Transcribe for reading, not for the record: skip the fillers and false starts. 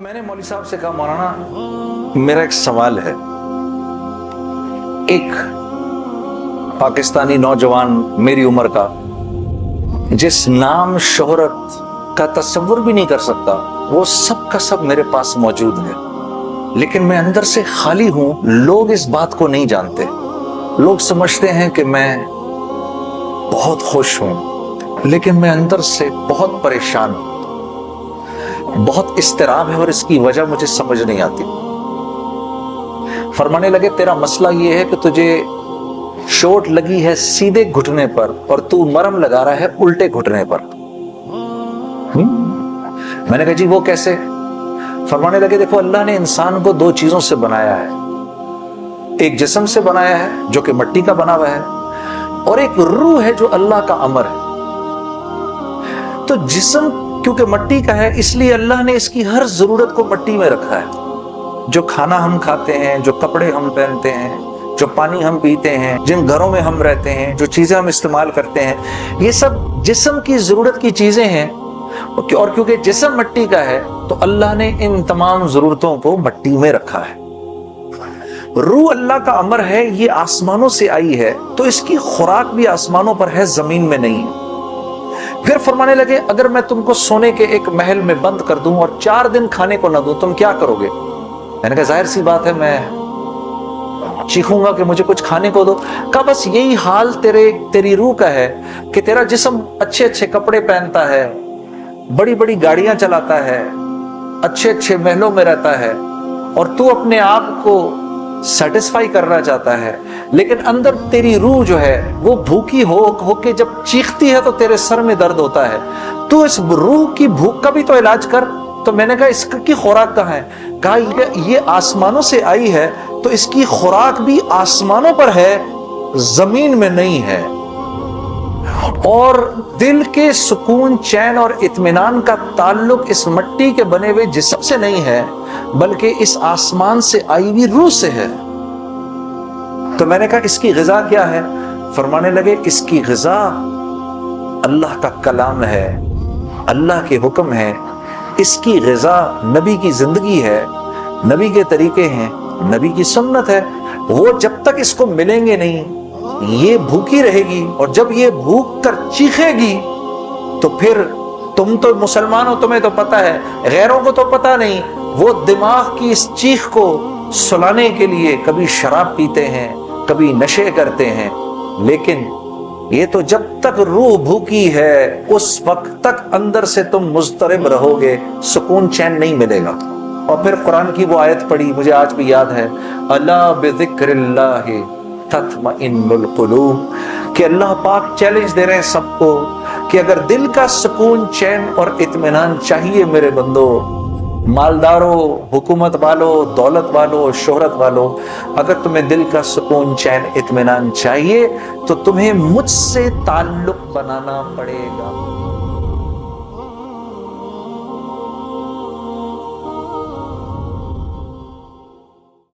میں نے مولوی صاحب سے کہا مولانا میرا ایک سوال ہے، ایک پاکستانی نوجوان میری عمر کا جس نام شہرت کا تصور بھی نہیں کر سکتا، وہ سب کا سب میرے پاس موجود ہے، لیکن میں اندر سے خالی ہوں۔ لوگ اس بات کو نہیں جانتے، لوگ سمجھتے ہیں کہ میں بہت خوش ہوں، لیکن میں اندر سے بہت پریشان ہوں، بہت اضطراب ہے اور اس کی وجہ مجھے سمجھ نہیں آتی۔ فرمانے لگے تیرا مسئلہ یہ ہے کہ تجھے چوٹ لگی ہے سیدھے گھٹنے پر اور تو مرہم لگا رہا ہے الٹے گھٹنے پر۔ میں نے کہا جی وہ کیسے؟ فرمانے لگے دیکھو اللہ نے انسان کو دو چیزوں سے بنایا ہے، ایک جسم سے بنایا ہے جو کہ مٹی کا بنا ہوا ہے، اور ایک روح ہے جو اللہ کا امر ہے۔ تو جسم کیونکہ مٹی کا ہے اس لیے اللہ نے اس کی ہر ضرورت کو مٹی میں رکھا ہے۔ جو کھانا ہم کھاتے ہیں، جو کپڑے ہم پہنتے ہیں، جو پانی ہم پیتے ہیں، جن گھروں میں ہم رہتے ہیں، جو چیزیں ہم استعمال کرتے ہیں، یہ سب جسم کی ضرورت کی چیزیں ہیں، اور کیونکہ جسم مٹی کا ہے تو اللہ نے ان تمام ضرورتوں کو مٹی میں رکھا ہے۔ روح اللہ کا امر ہے، یہ آسمانوں سے آئی ہے تو اس کی خوراک بھی آسمانوں پر ہے، زمین میں نہیں ہے۔ پھر فرمانے لگے اگر میں تم کو سونے کے ایک محل میں بند کر دوں اور 4 دن کھانے کو نہ دوں تم کیا کرو گے؟ میں نے کہا ظاہر سی بات ہے میں چیخوں گا کہ مجھے کچھ کھانے کو دو۔ کہا بس یہی حال تیری روح کا ہے کہ تیرا جسم اچھے اچھے کپڑے پہنتا ہے، بڑی بڑی گاڑیاں چلاتا ہے، اچھے اچھے محلوں میں رہتا ہے، اور تو اپنے آپ کو سیٹسفائی کرنا چاہتا ہے، لیکن اندر تیری روح جو ہے وہ بھوکی ہو کے جب چیختی ہے تو تیرے سر میں درد ہوتا ہے۔ تو اس روح کی بھوک کا بھی تو علاج کر۔ تو میں نے کہا اس کی خوراک کہاں ہے؟ کہا یہ آسمانوں سے آئی ہے تو اس کی خوراک بھی آسمانوں پر ہے، زمین میں نہیں ہے۔ اور دل کے سکون، چین اور اطمینان کا تعلق اس مٹی کے بنے ہوئے جسم سے نہیں ہے بلکہ اس آسمان سے آئی ہوئی روح سے ہے۔ تو میں نے کہا اس کی غذا کیا ہے؟ فرمانے لگے اس کی غذا اللہ کا کلام ہے، اللہ کے حکم ہے، اس کی غذا نبی کی زندگی ہے، نبی کے طریقے ہیں، نبی کی سنت ہے۔ وہ جب تک اس کو ملیں گے نہیں یہ بھوکی رہے گی، اور جب یہ بھوک کر چیخے گی تو پھر تم تو مسلمان ہو، تمہیں تو پتہ ہے، غیروں کو تو پتہ نہیں، وہ دماغ کی اس چیخ کو سلانے کے لیے کبھی شراب پیتے ہیں، کبھی نشے کرتے ہیں، لیکن یہ تو جب تک روح بھوکی ہے اس وقت تک اندر سے تم مضطرب رہو گے، سکون چین نہیں ملے گا۔ اور پھر قرآن کی وہ آیت پڑھی مجھے آج بھی یاد ہے، الا بذکر اللہ تطمئن القلوب، کہ اللہ پاک چیلنج دے رہے ہیں سب کو کہ اگر دل کا سکون، چین اور اطمینان چاہیے میرے بندو، مالدارو، حکومت والو، دولت والو، شہرت والو، اگر تمہیں دل کا سکون، چین، اطمینان چاہیے تو تمہیں مجھ سے تعلق بنانا پڑے گا۔